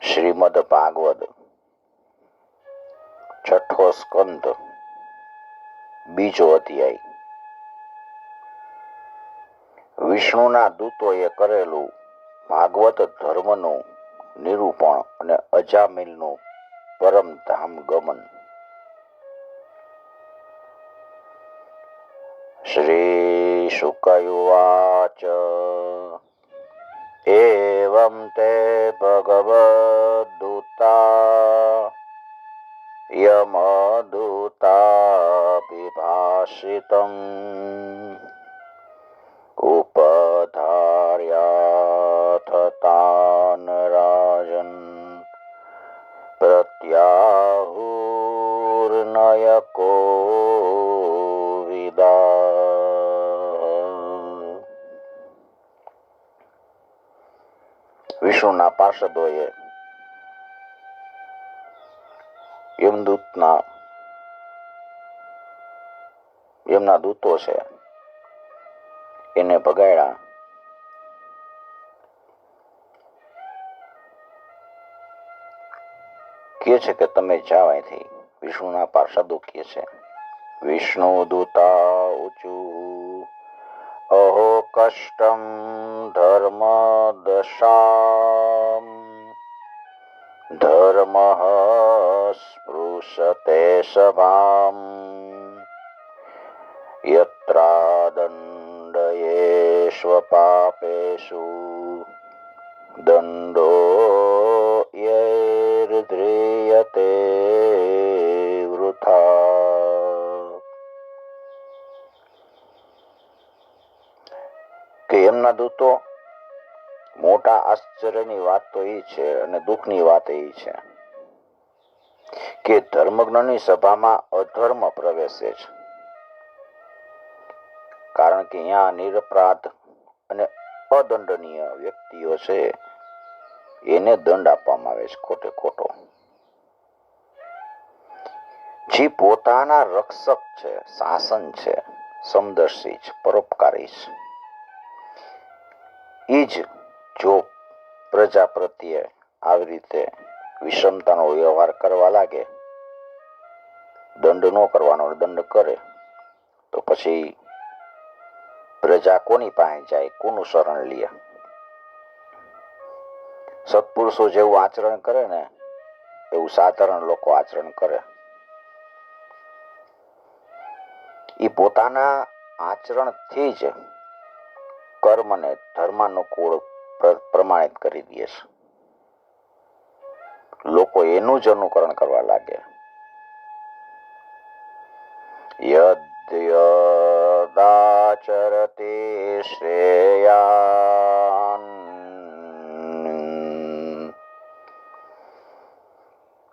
શ્રીમદ ભાગવત છઠ્ઠો સ્કંદ બીજો અધ્યાય. વિષ્ણુના દૂતોએ કરેલું ભાગવત ધર્મનું નિરૂપણ અને અજામિલનું પરમધામ ગમન. શ્રી શુકયુવાચ એવં તે ભગવદ્દૂતા યમદૂતાભિભાષિતં ઉપધાર્યાથ તાન રાજન પ્રત્યાહુર્નયકો વિદા. વિષ્ણુના પાર્ષદોએ યમના દૂતો છે એને ભગાડ્યા. કહે છે કે તમે જાઓ અહીંથી. વિષ્ણુના પાર્ષદો કહે છે. વિષ્ણુ દૂતા ઊંચુ અહો કષ્ટમ ધર્મ દશામ ધર્મ સ્પૃશતે સભામ યત્રાદંડયેષ્વ પાપેષુ દંડો યૈર્ધ્રિયતે વૃથા. કે એમના દૂતો મોટા આશ્ચર્યની વાત તો એ છે અને દુઃખની વાત એ છે કે ધર્મજ્ઞની સભામાં અધર્મ પ્રવેશે છે. કારણ કે અહીંયા નિરપરાધ અને અદંડનીય વ્યક્તિઓ છે એને દંડ આપવામાં આવે છે ખોટે ખોટો. જે પોતાના રક્ષક છે, શાસન છે, સમદર્શી છે, પરોપકારી છે, એ જ જો પ્રજા પ્રત્યે આવી રીતે વિષમતાનો વ્યવહાર કરવા લાગે, દંડ ન કરવાનો દંડ કરે, તો પછી પ્રજા કોની પાસે જાય, કોનું શરણ લે? સત્પુરુષો જેવું આચરણ કરે ને એવું સાધારણ લોકો આચરણ કરે. એ પોતાના આચરણથી જ કર્મને ધર્માનુકૂળ પ્રમાણિત કરી દે છે. લોકો એનું જ અનુકરણ કરવા લાગે. યદ્યદાચરતે શ્રેયાન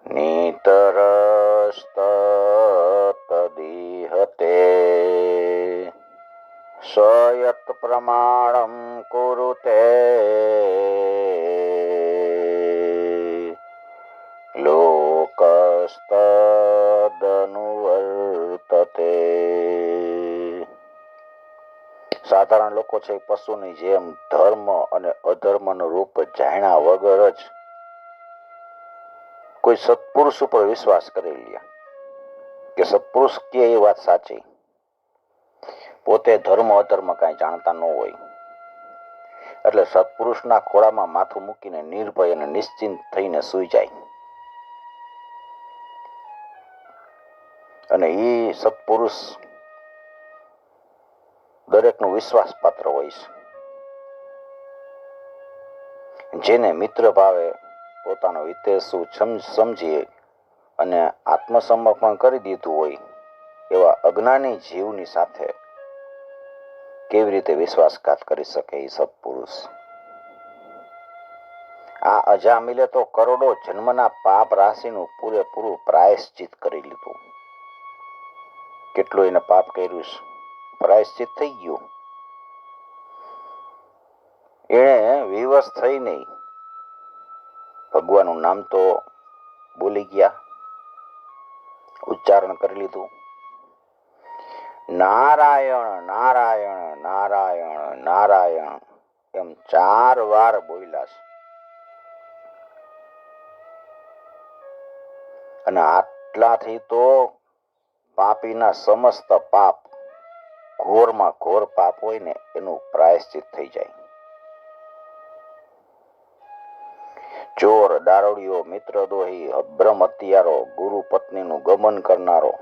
નીતરસ્તદીહતે સયત પ્રમાણમ કુરુતે લોકસ્તદનુવર્તતે. સાધારણ લોકો છે પશુની જેમ ધર્મ અને અધર્મનું રૂપ જાણ્યા વગર જ કોઈ સત્પુરુષ ઉપર વિશ્વાસ કરી લે કે સત્પુરુષ કે એ વાત સાચી. પોતે ધર્મ અધર્મ કાંઈ જાણતા ન હોય એટલે સત્પુરુષના ખોળામાં માથું મૂકીને નિર્ભય અને નિશ્ચિંત થઈને સૂઈ જાય. અને એ સત્પુરુષ દરેકનું વિશ્વાસ પાત્ર હોય છે. જેને મિત્ર ભાવે પોતાનો હિતેશુ સમજી અને આત્મસમર્પણ કરી દીધું હોય એવા અજ્ઞાની જીવની સાથે કેવી રીતે વિશ્વાસઘાત કરી શકે એ સત્પુરુષ? આ અજામિલે તો કરોડો જન્મના પાપ રાશિનું પૂરેપૂરું પ્રાયશ્ચિત કરી લીધું. કેટલું એને પાપ કર્યું છે, પ્રાયશ્ચિત થઈ ગયું. એને વિવશ થઈ નહીં, ભગવાનનું નામ તો બોલી ગયા, ઉચ્ચારણ કરી લીધું. નારાયણ નારાયણ નારાયણ નારાયણ એમ 4 વાર બોલ્યા છે. અને આટલાથી તો પાપીના સમસ્ત પાપ, ઘોરમાં ઘોર પાપ હોય ને એનું પ્રાયશ્ચિત થઈ જાય. ચોર, દારૂડિયો, મિત્રદ્રોહી, અભ્રમ હત્યારો, ગુરુ પત્નીનું ગમન કરનારો,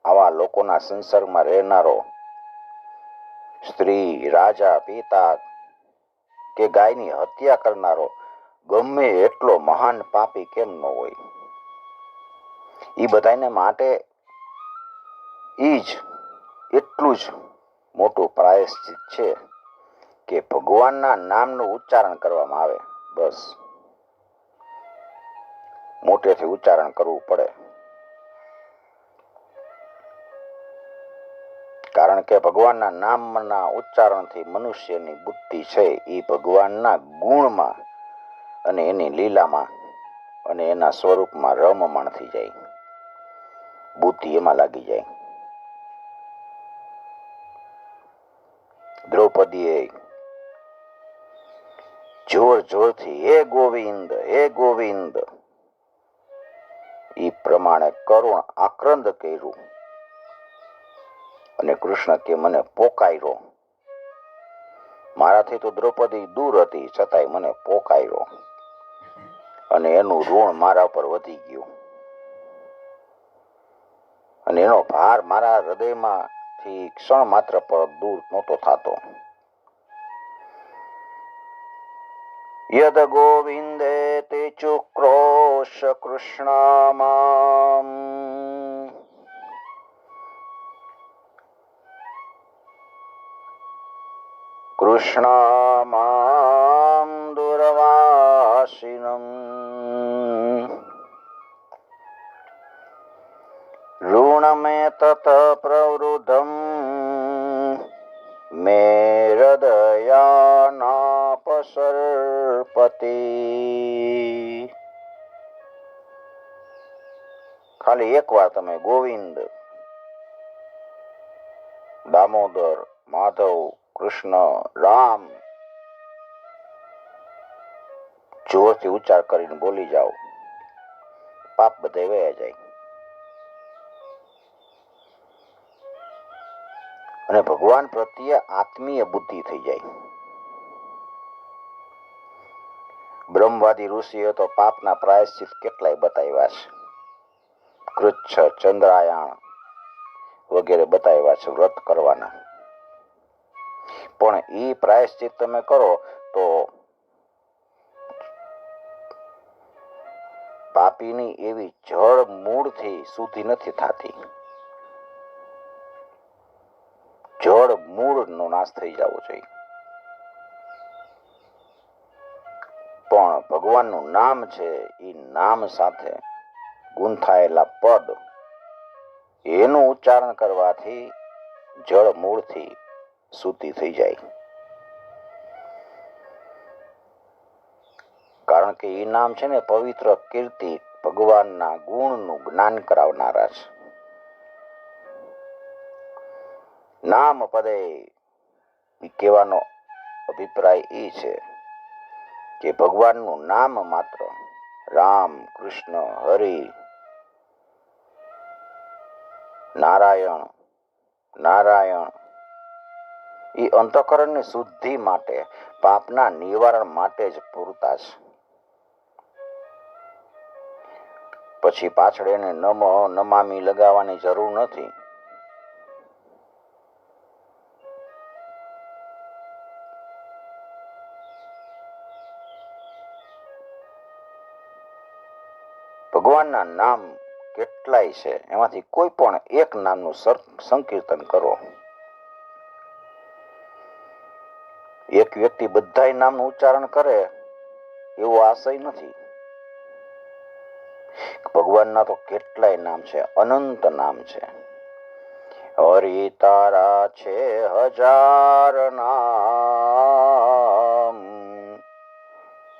આવા લોકોના સંસર્ગમાં રહેનારો, સ્ત્રી, રાજા, પિતા કે ગાયની હત્યા કરનારો ગમે એટલો મહાન પાપી કેમ ન હોય, એ બધાને માટે એટલું જ મોટું પ્રાયશ્ચિત છે કે ભગવાનના નામનું ઉચ્ચારણ કરવામાં આવે. બસ મોટેથી ઉચ્ચારણ કરવું પડે, કારણ કે ભગવાનના નામના ઉચ્ચારણથી મનુષ્યની બુદ્ધિ છે એ ભગવાનના ગુણમાં અને એની લીલામાં અને એના સ્વરૂપમાં રમમાણ થઈ જાય, બુદ્ધિ એમાં લાગી જાય. દ્રૌપદીએ જોર જોરથી હે ગોવિંદ, હે ગોવિંદ એ પ્રમાણે કરુણ આક્રંદ કર્યું અને કૃષ્ણ કે મને પોકાર્યો. મારાથી તો દ્રૌપદી દૂર હતી છતાંય મને પોકાર્યો અને એનું ઋણ મારા પર વધી ગયું અને એનો ભાર મારા હૃદયમાંથી ક્ષણ માત્ર પર દૂર નહોતો થતો. યદ ગોવિંદે તે ચુક્રોશ કૃષ્ણમાં કૃષ્ણમામ દુર્વાસિનમ ઋણમે તત પ્રવૃદ્ધમ મે હૃદયાનાપસર્પતિ. ખાલી એક વાર તમે ગોવિંદ, દામોદર, માધવ, કૃષ્ણ, રામ જોરથી ઉચ્ચાર કરીને બોલી જાઓ, પાપ બધા વયા જાય અને ભગવાન પ્રત્યે આત્મીય બુદ્ધિ થઈ જાય. બ્રહ્મવાદી ઋષિઓ તો પાપના પ્રાયશ્ચિત કેટલાય બતાવ્યા છે, કૃચ્છ, ચંદ્રાયણ વગેરે બતાવ્યા છે વ્રત કરવાના. પણ એ પ્રાયશ્ચિત તમે કરો તો પાપીની એવી જળ મૂળથી શુદ્ધિ નથી થતી, જળ મૂળનો નાશ થઈ જવો જોઈએ. પણ ભગવાનનું નામ છે એ નામ સાથે ગુંથાયેલા પદ, એનું ઉચ્ચારણ કરવાથી જળ મૂળથી શુદ્ધિ થઈ જાય. કારણ કે એ નામ છે ને પવિત્ર કીર્તિ, ભગવાનના ગુણનું જ્ઞાન કરાવનારા છે. નામ પદે કહેવાનો અભિપ્રાય એ છે કે ભગવાનનું નામ માત્ર રામ, કૃષ્ણ, હરિ, નારાયણ, નારાયણ એ અંતઃકરણની શુદ્ધિ માટે, પાપના નિવારણ માટે જ પૂરતા છે. પછી પાછળ એને નમો નમામી લગાવવાની જરૂર નથી. ભગવાનના નામ કેટલાય છે, એમાંથી કોઈ પણ એક નામનું સંકીર્તન કરો. એક વ્યક્તિ બધાય નામનું ઉચ્ચારણ કરે એવો આશય નથી. ભગવાનના તો કેટલાય નામ છે, અનંત નામ છે. હરિ તારા છે હજાર નામ,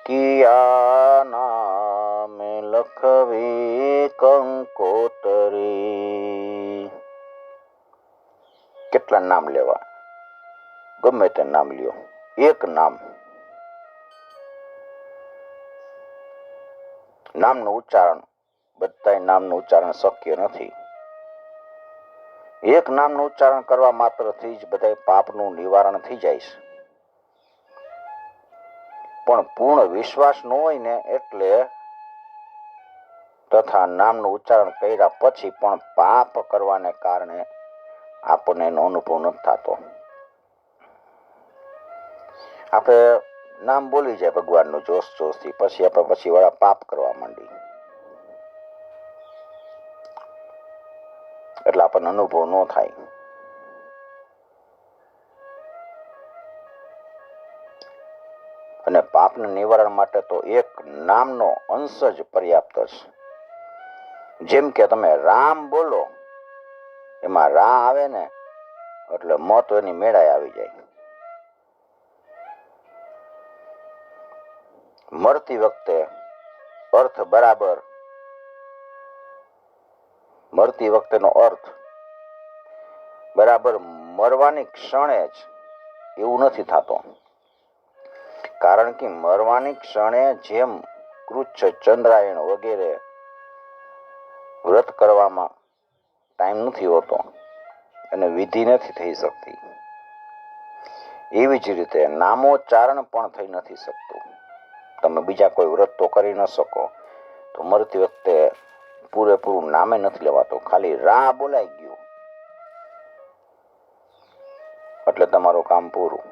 કિયા નામ લખવી કંકોતરી. કેટલા નામ લેવા? ગમે તે નામ લ્યો, એક નામ. નામનું ઉચ્ચારણ બધાય નામનું ઉચ્ચારણ શક્ય નથી. એક નામનું ઉચ્ચારણ કરવા માત્રથી જ બધાય પાપનું નિવારણ થઈ જાય છે. પણ પૂર્ણ વિશ્વાસ ન હોય ને એટલે તથા નામનું ઉચ્ચારણ કર્યા પછી પણ પાપ કરવાને કારણે આપણને એનો અનુભવ નથી થતો. આપણે નામ બોલી જાય ભગવાનનું જોશથી, પછી આપણે પછી વાળા પાપ કરવા માંડી, એટલે આપણને અનુભવ ન થાય. અને પાપના નિવારણ માટે તો એક નામનો અંશ જ પર્યાપ્ત છે. જેમ કે તમે રામ બોલો, એમાં રા આવે ને એટલે મ તો એની મેળાએ આવી જાય. મરતી વખતે અર્થ બરાબર, મરતી વખતેનો અર્થ બરાબર મરવાની ક્ષણે જ એવું નથી થતો. કારણ કે મરવાની ક્ષણે જેમ કૃચ્છ, ચંદ્રાયણ વગેરે વ્રત કરવામાં ટાઈમ નથી હોતો અને વિધિ નથી થઈ શકતી, એવી જ રીતે નામોચ્ચારણ પણ થઈ નથી શકતું. તમે બીજા કોઈ વ્રત તો કરી ન શકો, તો મરતી વખતે પૂરેપૂરું નામે નથી લેવાતું, ખાલી રા બોલાઈ ગયું એટલે તમારું કામ પૂરું.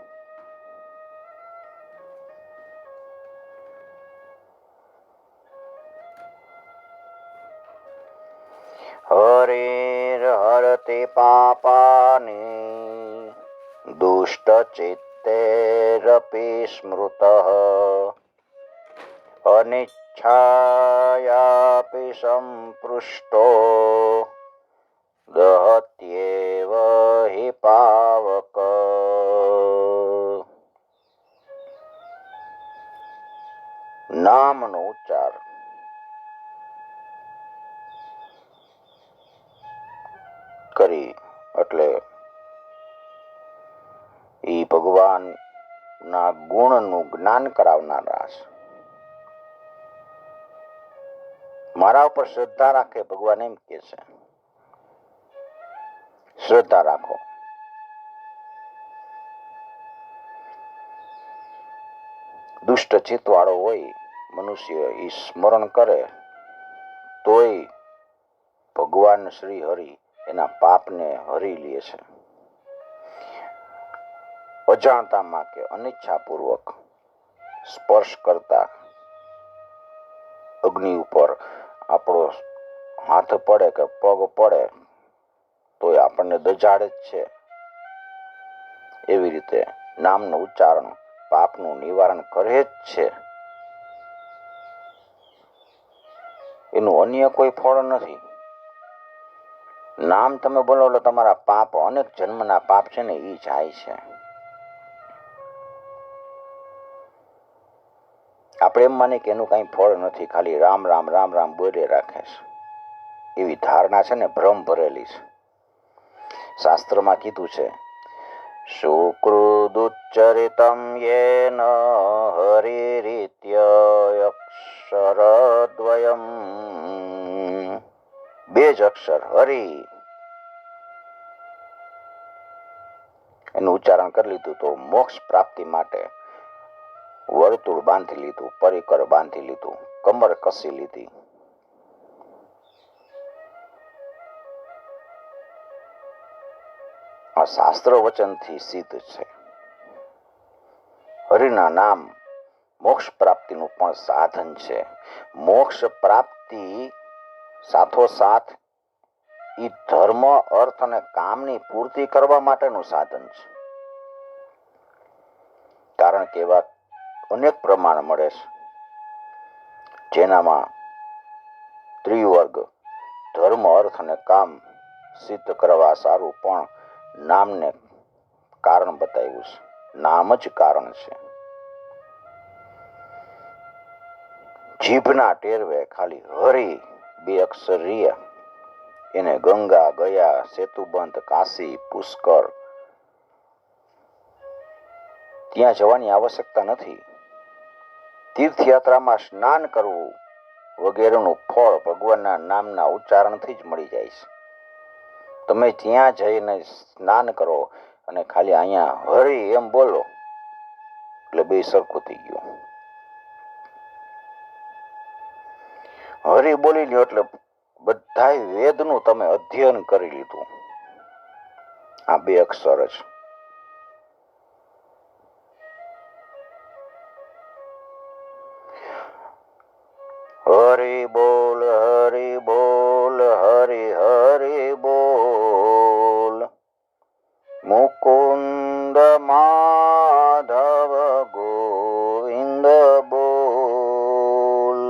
હરેર હરતે પાપાની દુષ્ટ ચિત્તેરપી સ્મૃતઃ અનિચ્છાયાપી સંપૃષ્ટો દહત્યેવ હિ પાવક. નામનો ઉચ્ચાર કરી એટલે એ ભગવાનના ગુણનું જ્ઞાન કરાવનારા છે. મારા ઉપર શ્રદ્ધા રાખે, ભગવાન એમ કે છે, શ્રદ્ધા રાખો. દુષ્ટ ચિત્ત વાળો હોય મનુષ્ય, એ સ્મરણ કરે તોય ભગવાન શ્રી હરિ એના પાપને હરી લે છે. અજાણતામાં કે અનિચ્છાપૂર્વક સ્પર્શ કરતા અગ્નિ ઉપર આપણો હાથ પડે કે પગ પડે તો આપણને દજાડે જ છે. એવી રીતે નામનું ઉચ્ચારણ પાપનું નિવારણ કરે જ છે. એનું અન્ય કોઈ ફળ નથી. નામ તમે બોલો એટલે તમારા પાપ, અનેક જન્મના પાપ છે ને, એ જાય છે. આપણે એમ માની કે એનું કઈ ફળ નથી, ખાલી રામ રામ રામ રામ બોલે રાખે છે, એવી ધારણા છે ને, ભ્રમ ભરેલી છે. શાસ્ત્રમાં કીધું છે, સુકૃદુચ્ચરિતમ યેન હરિરીત્ય અક્ષરદ્વયમ. બે જ અક્ષર હરિ, એનું ઉચ્ચારણ કરી લીધું તો મોક્ષ પ્રાપ્તિ માટે વર્તુળ બાંધી લીધું, પરિકર બાંધી લીધું, કમર કસી લીધી. આ શાસ્ત્ર વચનથી સિદ્ધ છે. હરિના નામ મોક્ષ પ્રાપ્તિનું પણ સાધન છે. મોક્ષ પ્રાપ્તિ સાથોસાથ એ ધર્મ, અર્થ અને કામની પૂર્તિ કરવા માટેનું સાધન છે. કારણ કે એવા અનેક પ્રમાણ મળે છે જેનામાં ત્રિવર્ગ ધર્મ, અર્થ અને કામ સિદ્ધ કરવા સારું પણ નામને કારણ બતાવ્યું છે. નામ જ કારણ છે. જીભના ટેરવે ખાલી હરિ બે અક્ષર રહ્યા, એને ગંગા, ગયા, સેતુબંધ, કાશી, પુષ્કર ત્યાં જવાની આવશ્યકતા નથી. તીર્થયાત્રામાં સ્નાન કરવું વગેરેનું ફળ ભગવાનના નામના ઉચ્ચારણથી જ મળી જાય છે. તમે ત્યાં જઈને સ્નાન કરો અને ખાલી અહીંયા હરિ એમ બોલો એટલે બે સરખું થઈ ગયું. હરિ બોલી લ્યો એટલે બધાય વેદનું તમે અધ્યયન કરી લીધું. આ બે અક્ષર જ. હરિ બોલ હરિ બોલ હરિ હરિ બોલ મુકુંદ માધવ ગોવિંદ બોલ.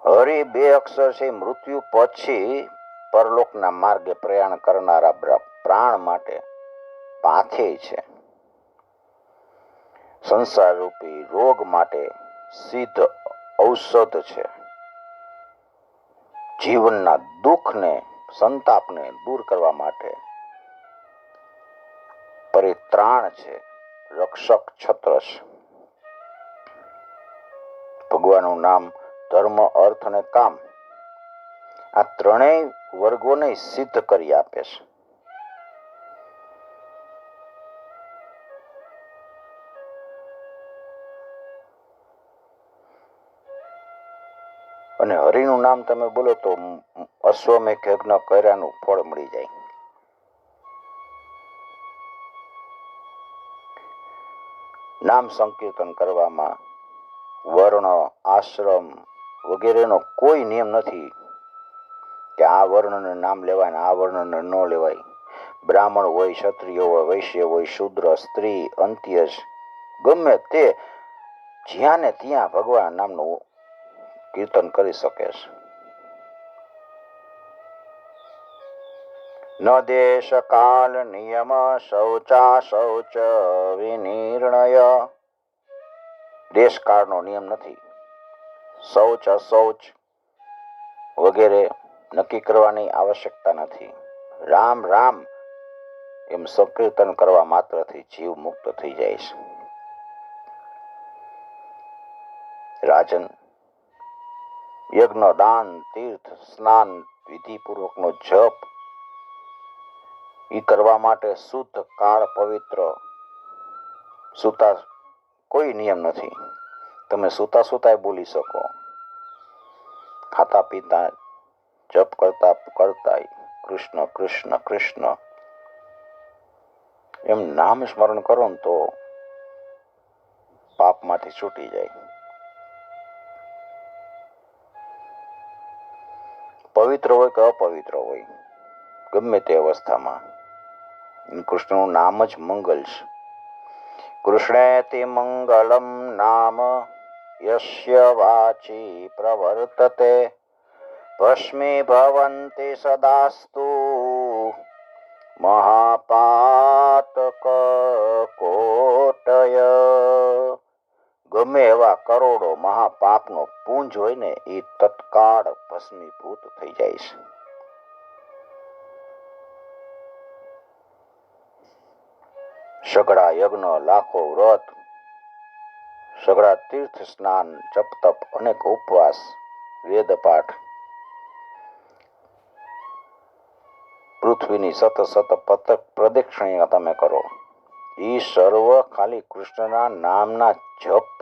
હરિ બે અક્ષર છે. મૃત્યુ પછી પરલોકના માર્ગે પ્રયાણ કરનારા પ્રાણ માટે પાથેય છે. સંસાર રૂપી રોગ માટે સિદ્ધ ઔષધ છે. જીવનના દુઃખને સંતાપને દૂર કરવા માટે પરિત્રાણ છે, રક્ષક છત્ર છે. ભગવાનનું નામ ધર્મ અર્થ અને કામ આ ત્રણેય વર્ગોને સિદ્ધ કરી આપે છે. અને હરિનું નામ તમે બોલો તો અશ્વમેઘ યજ્ઞ કર્યાનું ફળ મળી જાય. નામ સંકીર્તન કરવામાં વર્ણ આશ્રમ વગેરેનો કોઈ નિયમ નથી કે આ વર્ણને નામ લેવાય ને આ વર્ણને ન લેવાય. બ્રાહ્મણ હોય, ક્ષત્રિય હોય, વૈશ્ય હોય, શૂદ્ર, સ્ત્રી, અંત્યજ ગમે તે જ્યાં ને ત્યાં ભગવાન નામનું કીર્તન કરી શકે છે. ન દેશ કાલ નિયમ શૌચા શૌચ વિનિર્ણય. દેશકાળનો નિયમ નથી. શૌચ અશૌચ વગેરે નક્કી કરવાની આવશ્યકતા નથી. રામ રામ એમ સંકીર્તન કરવા માત્રથી જીવ મુક્ત થઈ જાય છે. રાજન, યજ્ઞ, દાન, તીર્થ, સ્નાન, વિધિપૂર્વકનો જપ એ કરવા માટે શુદ્ધ કાળ પવિત્ર સુતા કોઈ નિયમ નથી. તમે સુતા સુતાય બોલી શકો. ખાતા પીતા જપ કરતા કરતા કૃષ્ણ કૃષ્ણ કૃષ્ણ એમ નામ સ્મરણ કરો ને તો પાપમાંથી છૂટી જાય. પવિત્ર હોય કે અપવિત્ર હોય ગમે તે અવસ્થામાં કૃષ્ણનું નામ જ મંગલ છે. કૃષ્ણેતિ મંગલમ નામ યસ્ય વાચી પ્રવર્તતે ભસ્મી ભવન્તિ સદાસ્તુ મહાપાતક કોટય. ગમે એવા કરોડો મહાપાપનો પુંજ હોય ને એ તત્કાળ ભસ્મીભૂત થઈ જાય છે. સઘળા યજ્ઞ, લાખો વ્રત, સઘળા તીર્થ સ્નાન, જપ તપ, અનેક ઉપવાસ, વેદ પાઠ, પૃથ્વીની સતત પ્રદક્ષિણા તમે કરો એ સર્વ ખાલી કૃષ્ણના નામના જપ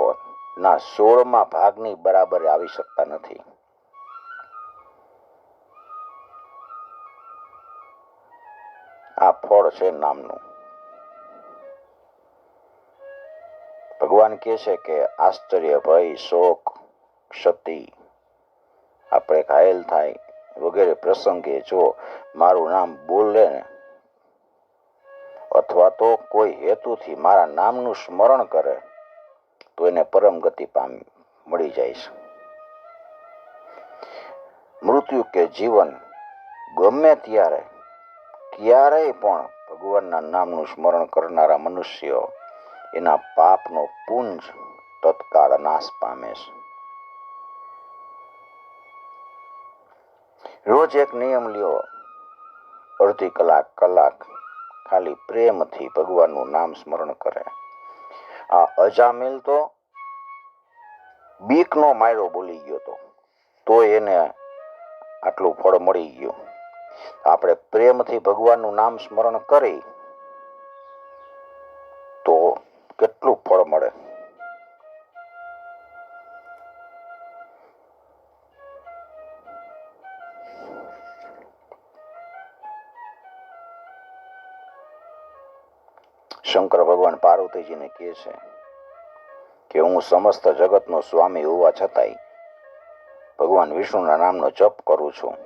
ના 16મા ભાગની બરાબર આવી શકતા નથી. આ ફળ છે નામનું. ભગવાન કહે છે કે આશ્ચર્ય, ભય, શોક, ક્ષતિ, આપણે ઘાયલ થાય વગેરે પ્રસંગે જો મારું નામ બોલે ને અથવા તો કોઈ હેતુથી મારા નામનું સ્મરણ કરે તો એને પરમ ગતિ મળી જાય છે. મૃત્યુ કે જીવન ગમે ત્યારે ક્યારેય પણ ભગવાનના નામનું સ્મરણ કરનારા મનુષ્યો એના પાપનો પુંજ તત્કાળ નાશ પામે છે. રોજ એક નિયમ લ્યો, અડધી કલાક કલાક ખાલી પ્રેમથી ભગવાનનું નામ સ્મરણ કરે આ અજામિલ તો બીકનો માયરો બોલી ગયો તો એને આટલું ફળ મળી ગયું. આપણે પ્રેમથી ભગવાનનું નામ સ્મરણ કરી તો કેટલું ફળ મળે. શંકર ભગવાન પાર્વતીજીને કહે છે કે હું સમસ્ત જગતનો સ્વામી હોવા છતાંય ભગવાન વિષ્ણુના નામનો જપ કરું છું.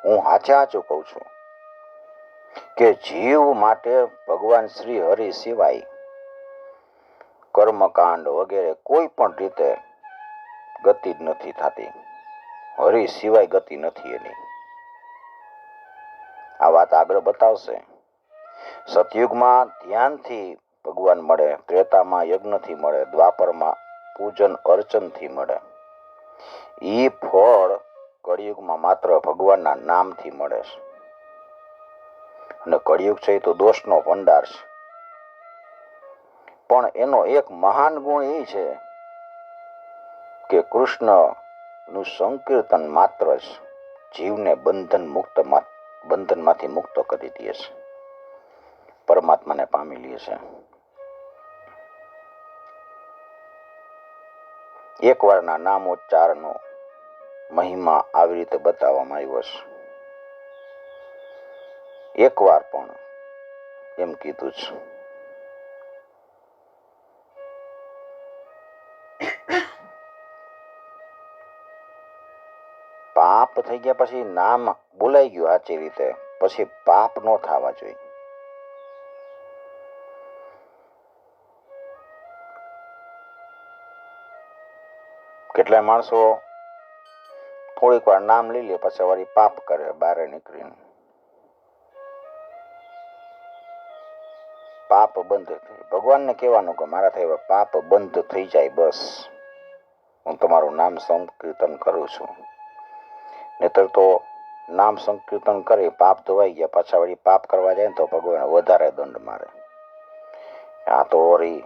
હું હાચું કહું છું કે જીવ માટે ભગવાન શ્રી હરિ સિવાય કર્મકાંડ વગેરે કોઈ પણ રીતે ગતિ જ નથી થતી. હરિ સિવાય ગતિ નથી એની. આ વાત આગળ બતાવશે. સતયુગમાં ધ્યાનથી ભગવાન મળે, ત્રેતામાં યજ્ઞથી મળે, દ્વાપરમાં પૂજન અર્ચનથી મળે. એ ફળ કળિયુગમાં માત્ર ભગવાનના નામથી મળે છે. અને કળિયુગ છે એ તો દોષનો ભંડાર છે. પણ એનો એક મહાન ગુણ એ છે કે કૃષ્ણનું સંકીર્તન માત્ર જ જીવને બંધનમાંથી મુક્ત કરી દે છે, પરમાત્માને પામી લે છે. એકવારના નામોચ્ચારનો મહિમા આવી રીતે બતાવવામાં આવ્યો છે. એકવાર પણ એમ કીધું છે. પાપ થઈ ગયા પછી નામ બોલાઈ ગયું સાચી રીતે, પછી પાપ ન થવા જોઈએ. કેટલાય માણસો થોડીક વાર નામ લઈ લે પછી વળી પાપ કરે બહાર નીકળીને. પાપ બંધ થઈ, ભગવાનને કહેવાનું કે મારાથી હવે પાપ બંધ થઈ જાય, બસ હું તમારું નામ સંકીર્તન કરું છું. નહીતર તો નામ સંકીર્તન કરી પાપ ધોવાઈ ગયા પાછા વળી પાપ કરવા જાય ને તો ભગવાન વધારે દંડ મારે. આ તો વળી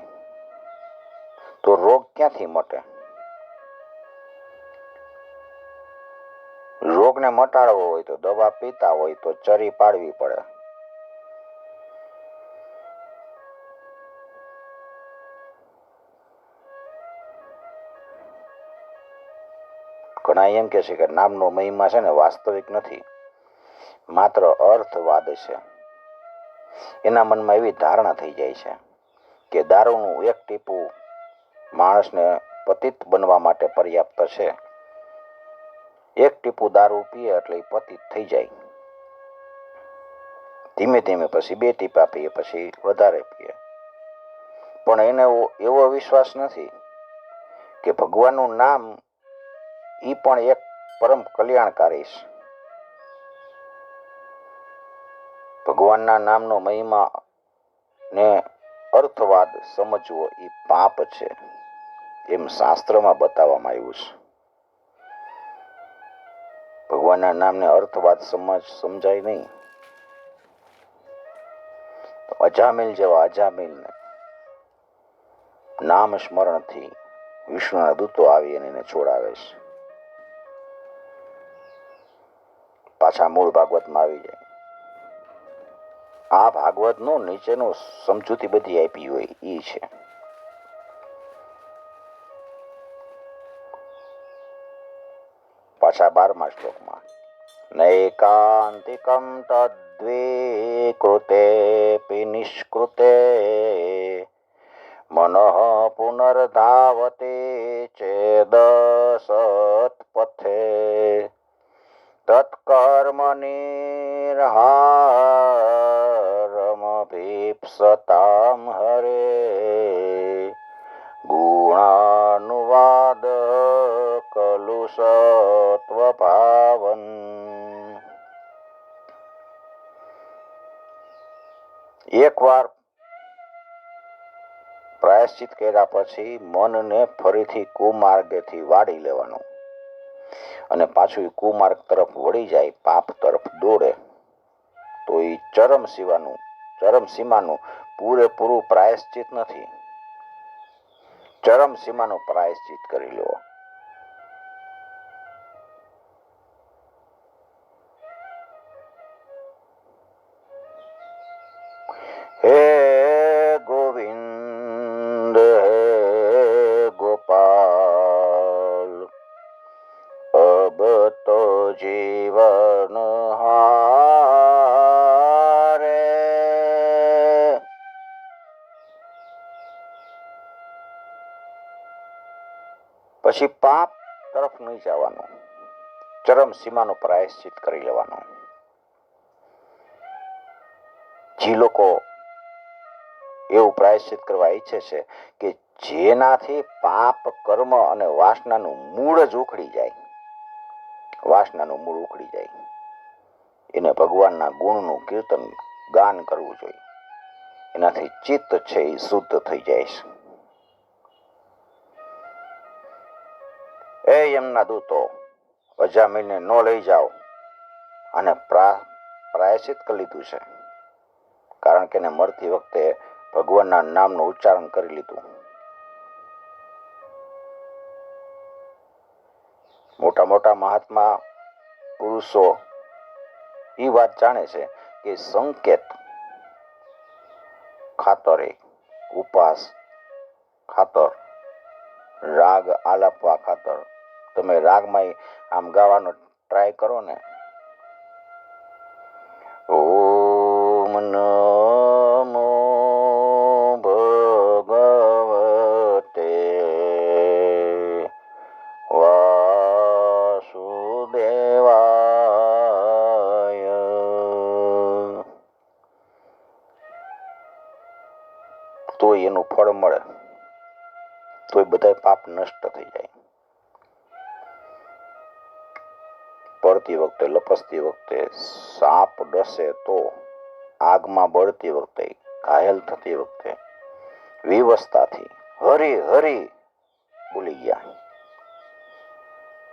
તો રોગ ક્યાંથી મટે? રોગને મટાડવો હોય તો દવા પીતા હોય તો ચરી પાડવી પડે. ઘણા એમ કે છે કે નામનો મહિમા છે ને વાસ્તવિક નથી, માત્ર અર્થવાદ છે. એના મનમાં એવી ધારણા થઈ જાય છે કે દારૂનું એક ટીપું માણસને પતિત બનવા માટે પર્યાપ્ત છે. એક ટીપું દારૂ પીએ એટલે પતિત થઈ જાય. ધીમે ધીમે પછી 2 ટીપા પીએ, પછી વધારે પીએ. પણ એને એવો વિશ્વાસ નથી કે ભગવાનનું નામ એ પણ એક પરમ કલ્યાણકારી છે. ભગવાનના નામનો મહિમા ને અર્થવાદ સમજવો એ પાપ છે, એમ શાસ્ત્રમાં બતાવવામાં આવ્યું છે. ભગવાનના નામને અર્થવાદ સમજાય નહીં. અજામિલ જેવા અજામિલને નામ સ્મરણથી વિષ્ણુના દૂતો આવી અને એને છોડાવે છે. પાછા મૂળ ભાગવતમાં આવી જાય. આ ભાગવતનો નીચેનો સમજૂતી બધી આપી હોય એ છે. પાછા 12મા શ્લોકમાં નૈકાંતિકમ તદ્વે કૃતે નિષ્કૃતે મનઃ પુનર્ધાવતે ચેદ સત્પથે તત્કર્મનિર્હારમભીપ્સતામ હરે ગુણાનુવાદ કલુ સત્વભાવન. એકવાર પ્રાયશ્ચિત કર્યા પછી મનને ફરીથી કુમાર્ગેથી વાળી લેવાનું અને પાછું કુમાર્ગ તરફ વળી જાય, પાપ તરફ દોડે તો એ ચરમ સીમાનું પૂરેપૂરું પ્રાયશ્ચિત નથી. ચરમ સીમાનું પ્રાયશ્ચિત કરી લો. હે ગોવિંદ હે ગોપાલ, અબ તો જીવન હારે. પછી પાપ તરફ નહીં જવાનું, ચરમ સીમાનું પ્રાયશ્ચિત કરી લેવાનું. જે લોકો એવું પ્રાયશ્ચિત કરવા ઈચ્છે છે કે જેનાથી પાપ કર્મ અને વાસનાનું મૂળ જ ઉખડી જાય, વાસનાનું મૂળ ઉખડી જાય, એને ભગવાનના ગુણનું કીર્તન ગાન કરવું જોઈએ. એનાથી ચિત્ત છે એ શુદ્ધ થઈ જાય છે. એ એમના દૂતો અજામીલને ન લઈ જાઓ, અને પ્રાયશ્ચિત કરી લીધું છે, કારણ કે એને મરતી વખતે ભગવાનના નામનું ઉચ્ચારણ કરી લીધું. મોટા મોટા મહાત્મા પુરુષો એ વાત જાણે છે કે સંકેત ખાતરે, ઉપાસ ખાતર, રાગ આલાપવા ખાતર, તમે રાગમાં આમ ગાવાનો ટ્રાય કરો ને, ઓમ નમો ભગવતે વાસુદેવાય, તો એનું ફળ મળે, તો એ બધા પાપ નષ્ટ થઈ જાય. પડતી વખતે, લપસતી વખતે, સાપ ડસે તો, આગમાં બળતી વખતે, ઘાયલ થતી વખતે, વિવસ્થાથી હરી હરી ભૂલી ગયા,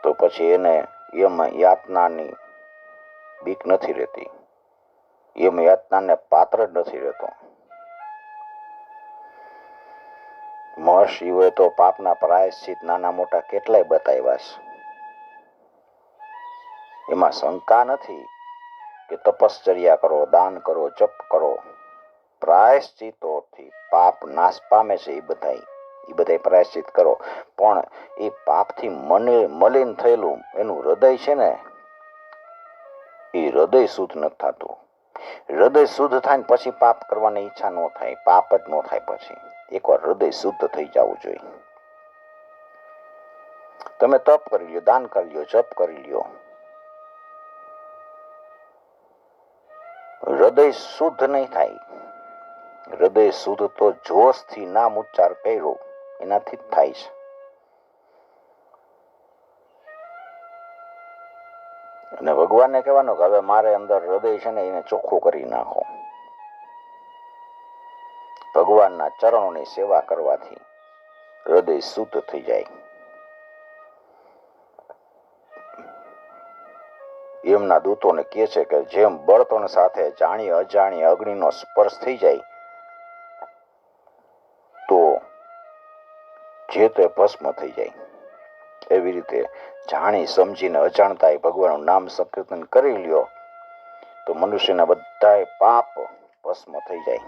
તો પછી એને યમ યાતનાની બીક નથી રહેતી, યમ યાતનાને પાત્ર જ નથી રહેતો. મહર્ષિઓએ તો પાપના પ્રાયશ્ચિત નાના મોટા કેટલાય બતાવ્યા છે. એમાં શંકા નથી કે તપશ્ચર્યા કરો, દાન કરો, જપ કરો, પ્રાયશ્ચિતોથી પાપ નાશ પામે છે. એ બધા પ્રાયશ્ચિત કરો, પણ એ પાપથી મલિન થયેલું એનું હૃદય છે ને, એ હૃદય શુદ્ધ નથી થતું. હૃદય શુદ્ધ થાય ને પછી પાપ કરવાની ઈચ્છા ન થાય, પાપ જ ન થાય. પછી એકવાર હૃદય શુદ્ધ થઈ જવું જોઈએ. તમે તપ કરી લ્યો, દાન કરી લ્યો, જપ કરી લ્યો, હૃદય શુદ્ધ નહીં થાય. હૃદય શુદ્ધ તો જોશથી નામ ઉચ્ચાર કર્યો એનાથી જ થાય છે. અને ભગવાનને કહેવાનું કે હવે મારે અંદર હૃદય છે ને એને ચોખ્ખું કરી નાખો. ભગવાનના ચરણોની સેવા કરવાથી હૃદય શુદ્ધ થઈ જાય. એમના દૂતોને કહે છે કે જેમ બળતણ સાથે જાણી અજાણી અગ્નિનો સ્પર્શ થઈ જાય તો જે તે ભસ્મ થઈ જાય, એવી રીતે જાણી સમજીને અજાણતા ભગવાનનું નામ સંકીર્તન કરી લ્યો તો મનુષ્યના બધા પાપ ભસ્મ થઈ જાય.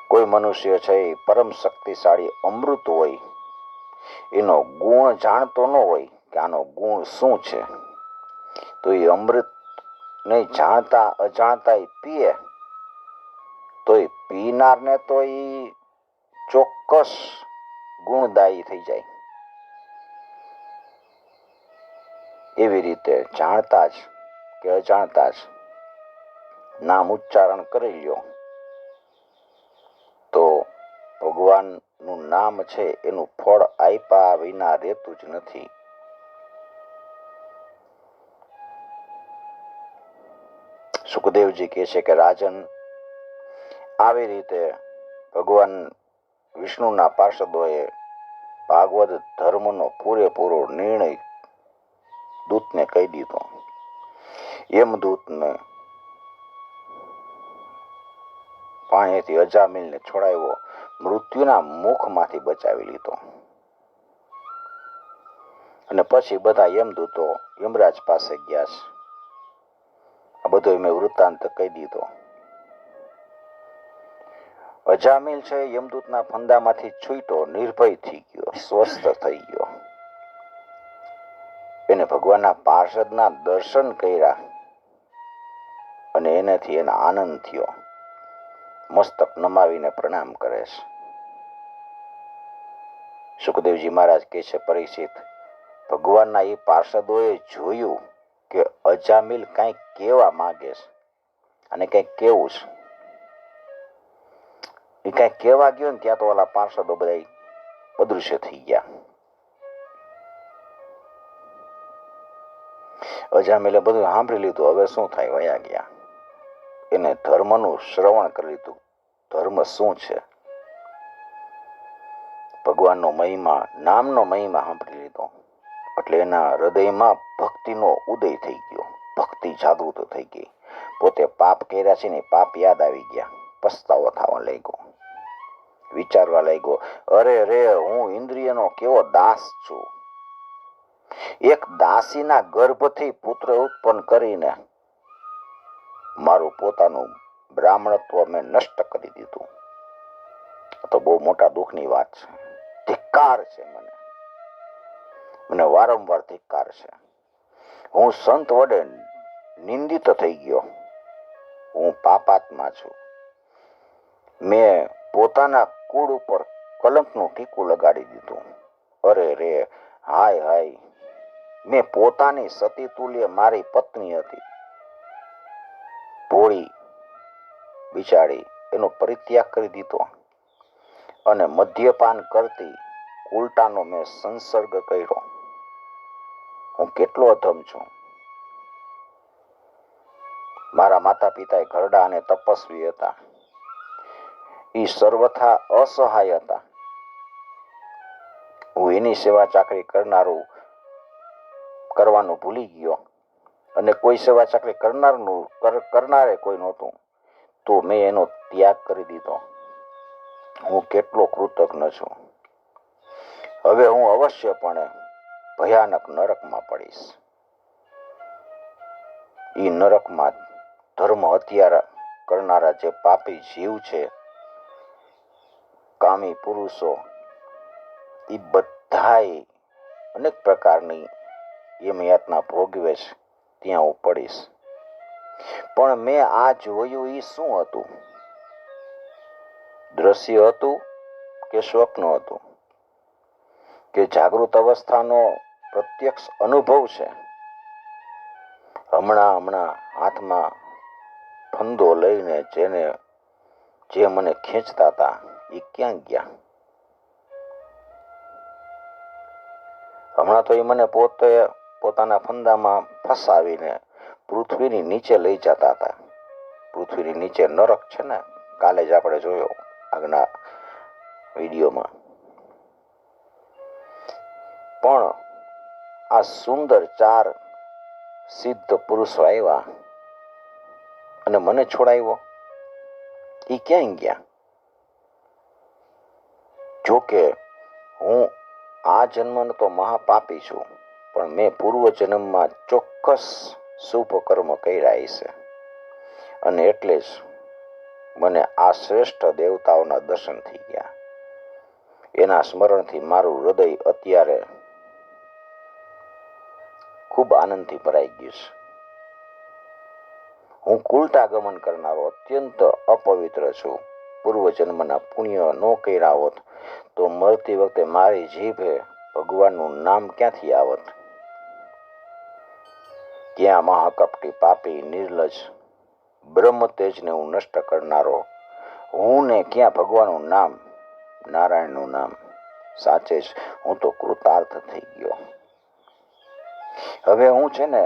કોઈ મનુષ્ય છે એ પરમ શક્તિશાળી અમૃત હોય, એનો ગુણ જાણતો ન હોય કે આનો ગુણ શું છે, તો એ અમૃત ને જાણતા અજાણતા પીએ તો એ પીનારને તો એ ચોક્કસ ગુણદાયી થઈ જાય. એવી રીતે જાણતા જ કે અજાણતા જ નામ ઉચ્ચારણ કરી લ્યો તો ભગવાનનું નામ છે એનું ફળ આપ્યા વિના રહેતું જ નથી. સુખદેવજી કહે છે કે રાજન, આવી રીતે ભગવાન વિષ્ણુના પાર્ષદોએ ભાગવત ધર્મનો પૂરેપૂરો નિર્ણય દૂતને કહી દીધો. યમદૂતને 5 પાણીથી અજામિલને છોડાવ્યો, મૃત્યુના મુખમાંથી બચાવી લીધો. અને પછી બધા યમદૂતો યમરાજ પાસે ગયા છે. આ બધો મેં વૃત્તાંત કહી દીધો. અજામિલ છે યમદૂતના ફંદામાંથી છૂટ્યો, નિર્ભય થઈ ગયો, સ્વસ્થ થઈ ગયો. એને ભગવાનના પાર્ષદના દર્શન કર્યા અને એનાથી એને આનંદ થયો. મસ્તક નમાવીને પ્રણામ કરે છે. સુખદેવજી મહારાજ કહે છે, પરીક્ષિત, ભગવાનના એ પાર્ષદોએ જોયું કે અજામિલ કંઈક કહેવા માંગે છે અને કંઈક કેવું છે. એ કંઈક કહેવા ગયો ને ત્યાં તો ઓલા પાર્ષદો બધા અદૃશ્ય થઈ ગયા. અજામિલે બધું સાંભળી લીધું. હવે શું થાય? વયા ગયા. એને ધર્મનું શ્રવણ કરી લીધું. ધર્મ શું છે? ભગવાનનો મહિમા, નામનો મહિમા સાંભળી લીધો. એટલે એના હૃદયમાં ભક્તિનો ઉદય થઈ ગયો. ભક્તિ જાગૃત થઈ ગઈ. પોતે પાપ કર્યા છે ને પાપ યાદ આવી ગયા. પસ્તાવો થવા લાગ્યો. વિચારવા લાગ્યો, અરે રે, હું ઇન્દ્રિયનો કેવો દાસ છું. એક દાસીના ગર્ભથી પુત્ર ઉત્પન્ન કરીને મારું પોતાનું બ્રાહ્મણત્વ મેં નષ્ટ કરી દીધું. તો બહુ મોટા દુઃખની વાત છે. ધિક્કાર છે મને વારંવાર ધિક્કાર છે. હું સંત વડે નિંદિત થઈ ગયો. હું પાપાત્મા છું. મેં પોતાના કુળ ઉપર કલંકનું ટીકું લગાડી દીધું. અરે રે, હાય હાય, મેં પોતાની સતી તુલ્ય મારી પત્ની હતી, ભોળી બિચારી, એનો પરિત્યાગ કરી દીધો અને મદ્યપાન કરતી ઉલટાનો મેં સંસર્ગ કર્યો. હું કેટલો અધમ છું. મારા માતા પિતા ઘરડા અને તપસ્વી હતા. એ સર્વથા અસહાય હતા. હું એની સેવા ચાકરી કરવાનું ભૂલી ગયો અને કોઈ સેવા ચાકરી કરનારે કોઈ નહોતું, તો મેં એનો ત્યાગ કરી દીધો. હું કેટલો કૃતજ્ઞ છું. હવે હું અવશ્યપણે ભયાનક નરકમાં પડીશ. એ નરકમાં ધર્મ હત્યા કરનારા જે પાપી જીવ છે, કામી પુરુષો, એ બધાય અનેક પ્રકારની યમયાતના ભોગવે છે. ત્યાં હું પડીશ. પણ મેં આ જોયું એ શું હતું? દ્રશ્ય હતું કે સ્વપ્ન હતું કે જાગૃત અવસ્થાનો પ્રત્યક્ષ અનુભવ છે? હમણાં હાથમાં ફંદો લઈને જે મને ખેંચતા હતા એ ક્યાં ગયા? હમણાં તો એ મને પોતાના ફંદામાં ફસાવીને પૃથ્વીની નીચે લઈ જતા હતા. પૃથ્વીની નીચે નરક છે ને, કાલે જ આપણે જોયો આગના વિડીયોમાં. પણ આ સુંદર 4 સિદ્ધ પુરુષો આવ્યા અને મને છોડાવ્યો. એ ક્યાં ગયા? જોકે હું આ જન્મનો તો મહાપાપી છું, પણ મેં પૂર્વ જન્મમાં ચોક્કસ શુભ કર્મ કર્યા છે અને એટલે જ મને આ શ્રેષ્ઠ દેવતાઓના દર્શન થઈ ગયા. એના સ્મરણથી મારું હૃદય અત્યારે ખૂબ આનંદથી ભરાઈ ગયું છે. હું કુલટા ગમન કરનારો અત્યંત અપવિત્ર છું. પૂર્વજન્મના પુણ્ય ન કર્યા હોત તો મરતી વખતે મારી જીભે ભગવાનનું નામ ક્યાંથી આવત? ક્યાં મહાકપટી, પાપી, નિર્લજ, બ્રહ્મ તેજને હું નષ્ટ કરનારો હું ને ક્યાં ભગવાનનું નામ, નારાયણનું નામ? સાચે જ હું તો કૃતાર્થ થઈ ગયો. હવે હું છે ને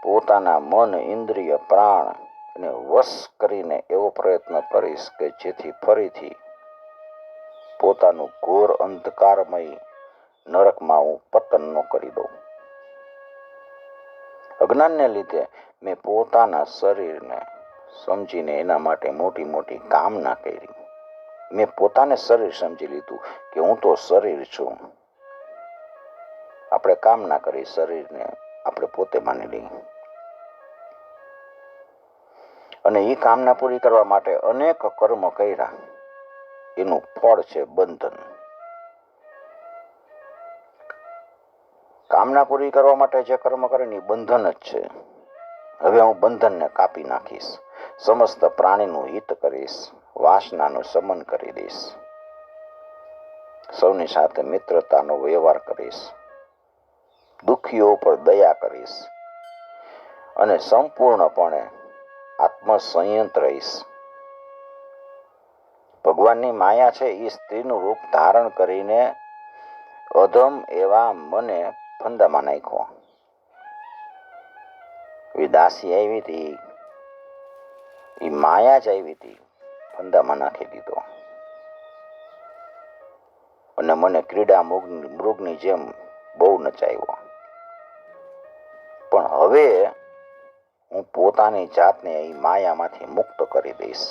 પોતાના મન, ઇન્દ્રિય, પ્રાણ અને વશ કરીને એવો પ્રયત્ન કરીશ કે જેથી ફરીથી પોતાનું ઘોર અંધકારમય નરકમાં હું પતન ન કરી દઉં. અજ્ઞાનને લીધે મેં પોતાના શરીરને સમજીને એના માટે મોટી મોટી કામના કરી. મેં પોતાને શરીર સમજી લીધું કે હું તો શરીર છું. આપણે કામના કરી શરીરને આપણે પોતે માની લઈએ. અને એ કામના પૂરી કરવા માટે અનેક કર્મ કર્યા. એનું ફળ છે બંધન. કામના પૂરી કરવા માટે જે કર્મ કરે ને એ બંધન જ છે. હવે હું બંધનને કાપી નાખીશ. સમસ્ત પ્રાણીનું હિત કરીશ. વાસનાનું શમન કરી દઈશ. સૌની સાથે મિત્રતાનો વ્યવહાર કરીશ. દુઃખીઓ પર દયા કરીશ. અને સંપૂર્ણપણે આત્મસંયત રહીશ. ભગવાનની માયા છે એ સ્ત્રીનું રૂપ ધારણ કરીને અધમ એવા મને ફંદામાં નાખ્યો. દાસી આવી હતી, એ માયા જ આવી હતી, ફંદામાં નાખી દીધો. અને મને ક્રીડા મૃગની જેમ બહુ નચાવ્યો. પણ હવે હું પોતાની જાતને એ માયામાંથી મુક્ત કરી દઈશ.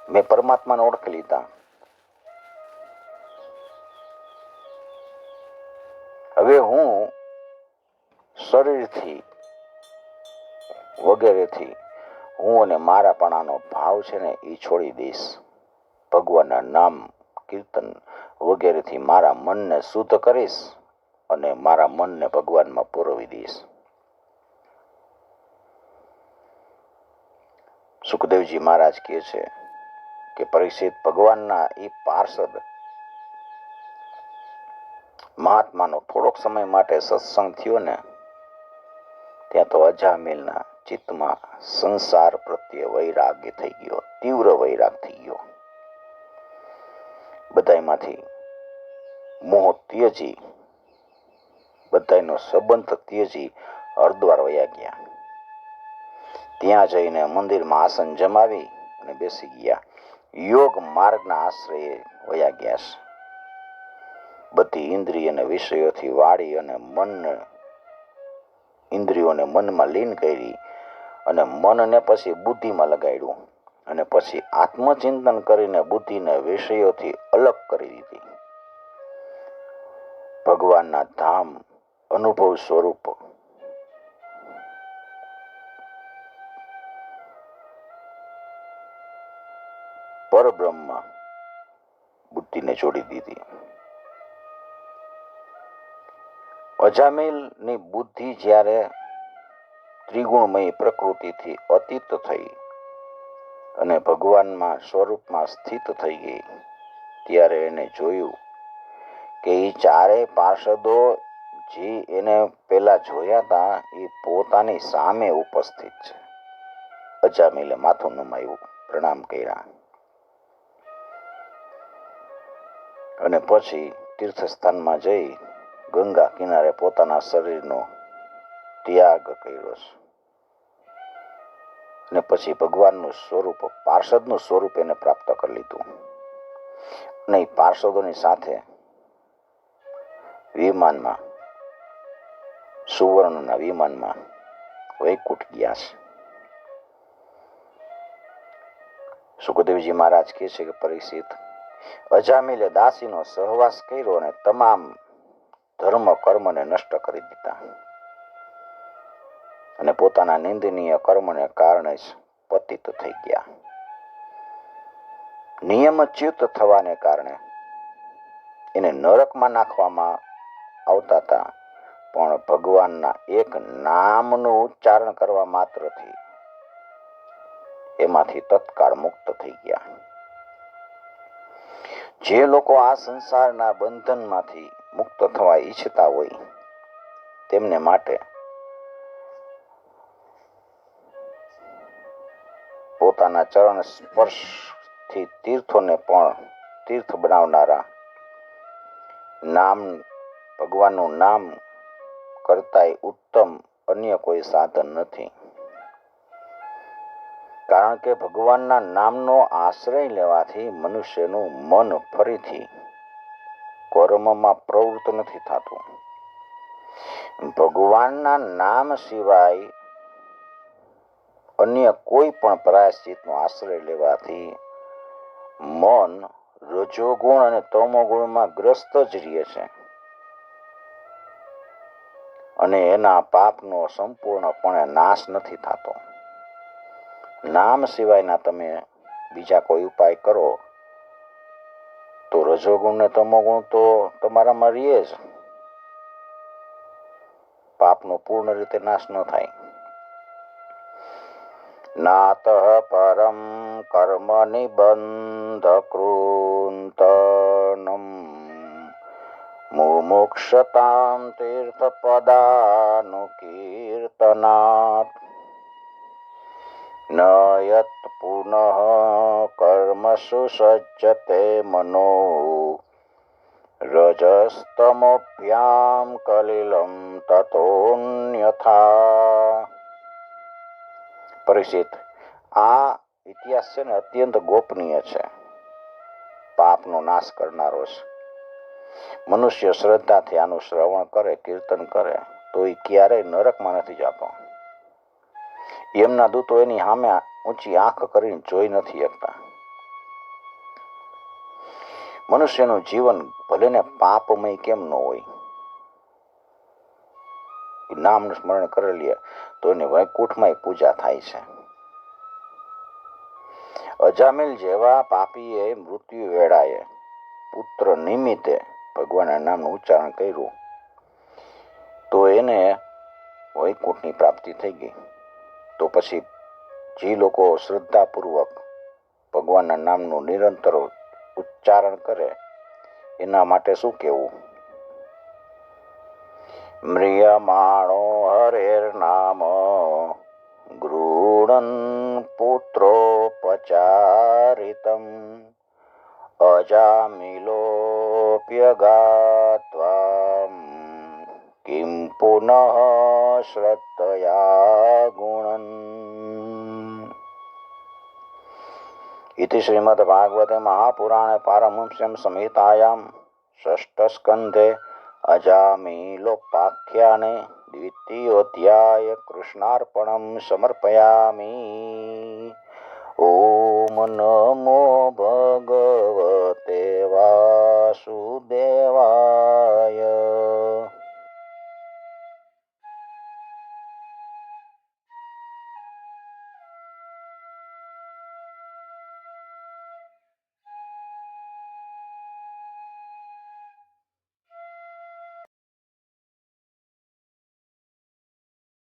મેં પરમાત્માને ઓળખી લીધા. હવે હું શરીરથી વગેરેથી હું અને મારાપણાનો ભાવ છે ને એ છોડી દઈશ. ભગવાનના નામ કીર્તન વગેરેથી મારા મનને શુદ્ધ કરીશ અને મારા મનને ભગવાનમાં પુરવી દઈશ. સુખદેવજી મહારાજ કહે છે કે પરીક્ષિત, ભગવાનના એ પાર્ષદ મહાત્માનો થોડોક સમય માટે સત્સંગ થયો ને, ત્યાં તો અજામિલના ચિત્તમાં સંસાર પ્રત્યે વૈરાગ્ય થઈ ગયો, તીવ્ર વૈરાગ થઈ ગયો. બધામાંથી મોહ ત્યજી, બધાનો સંબંધ ત્યજી હરદ્વાર વયા ગયા. ત્યાં જઈને મંદિરમાં આસન જમાવી અને બેસી ગયા. યોગ માર્ગના આશ્રયે વયા ગયા છે. બધી ઇન્દ્રિય અને વિષયોથી વાળી અને ઇન્દ્રિયોને મનમાં લીન કરી અને મનને પછી બુદ્ધિમાં લગાડ્યું અને પછી આત્મચિંતન કરીને બુદ્ધિને વિષયોથી અલગ કરી દીધી. ભગવાનના ધામ અનુભવ સ્વરૂપ પરબ્રહ્મ બુદ્ધિને જોડી દીધી. અજામિલની બુદ્ધિ જ્યારે ત્રિગુણમય પ્રકૃતિથી અતીત થઈ અને ભગવાનમાં સ્વરૂપમાં સ્થિત થઈ ગઈ, ત્યારે એને જોયું કે એ ચારેય પાર્ષદો જે એને પેલા જોયા હતા એ પોતાની સામે ઉપસ્થિત છે. અજામિલે માથું નમાયું, પ્રણામ કર્યા અને પછી તીર્થસ્થાનમાં જઈ ગંગા કિનારે પોતાના શરીરનો ત્યાગ કર્યો છે. અને પછી ભગવાનનું સ્વરૂપ, પાર્ષદનું સ્વરૂપ એને પ્રાપ્ત કરી લીધું. અને એ પાર્ષદોની સાથે વિમાનમાં, સુવર્ણના વિમાનમાં વૈકુંઠ ગયા છે. સુખદેવજી મહારાજ કહે છે કે પરીક્ષિત, અજામિલે દાસીનો સહવાસ કર્યો અને તમામ ધર્મ કર્મને નષ્ટ કરી દીધા અને પોતાના નિંદનીય કર્મને કારણે જ પતિત થઈ ગયા. નિયમચ્યુત થવાને કારણે એને નરકમાં નાખવામાં આવતા હતા, પણ ભગવાનના એક નામનું ઉચ્ચારણ કરવા માત્રથી એમાંથી તત્કાળ મુક્ત થઈ ગયા. જે લોકો આ સંસારના બંધનમાંથી મુક્ત થવા ઈચ્છતા હોય તેમને માટે પોતાના ચરણ સ્પર્શથી તીર્થોને પણ તીર્થ બનાવનારા નામ, ભગવાનનું નામ કરતાંય ઉત્તમ અન્ય કોઈ સાધન નથી. કારણ કે ભગવાનના નામનો આશ્રય લેવાથી મનુષ્યનું મન ફરીથી કર્મમાં પ્રવૃત્ત નથી થતું. ભગવાનના નામ સિવાય અન્ય કોઈ પણ પ્રાયશ્ચિતનો આશ્રય લેવાથી મન રજોગુણ અને તમોગુણમાં ગ્રસ્ત જ રહે છે અને એના પાપનો સંપૂર્ણપણે નાશ નથી થતો. નામ સિવાયના તમે બીજા કોઈ ઉપાય કરો તો રજોગુણ ને તમોગુણ તો તમારામાં રહે જ, પાપનો પૂર્ણ રીતે નાશ ન થાય. નાત પરમ કર્મ નિબંધ કૃંતનમ મુમુક્ષતામ તીર્થપદાનુકીર્તનાત ન યત પુનઃ કર્મસુ સજ્જતે મનો રજસ્તમોભ્યામ કલિલમ તતોન્યથા. પરીક્ષિત, આ ઇતિહાસ છે ને અત્યંત ગોપનીય છે, પાપનો નાશ કરનારો છે. મનુષ્ય શ્રદ્ધાથી આનું શ્રવણ કરે, કીર્તન કરે તો એ ક્યારેય નરકમાં નથી જતો. એમના દૂતો એની સામે ઊંચી આંખ કરીને જોઈ નથી શકતા. મનુષ્યનું જીવન ભલે ને પાપમય કેમ ન હોય, નામનું સ્મરણ કરેલી તો એની વૈકુંઠમાં પૂજા થાય છે. અજામિલ જેવા પાપીએ મૃત્યુ વેળાએ પુત્ર નિમિત્તે ભગવાનના નામનું ઉચ્ચારણ કર્યું તો એને વૈકુંઠની પ્રાપ્તિ થઈ ગઈ. તો પછી જે લોકો શ્રદ્ધાપૂર્વક ભગવાનના નામનું નિરંતર ઉચ્ચારણ કરે એના માટે શું કહેવું? મ્રિયમાણો હરેર નામ ગૃણન પુત્રોપચારિતમ અજામિલોપ્યગાત્વા કિમ પુનઃ શ્રદ્ધયા ગુણન. इति श्रीमद्भागवते महापुराणे पारमहंस्यां संहितायां षष्ठस्कन्धे अजामिलोपाख्याने द्वितीयोऽध्याय कृष्णार्पणं समर्पयामि. ओम नमो भगवते वासुदेवाय.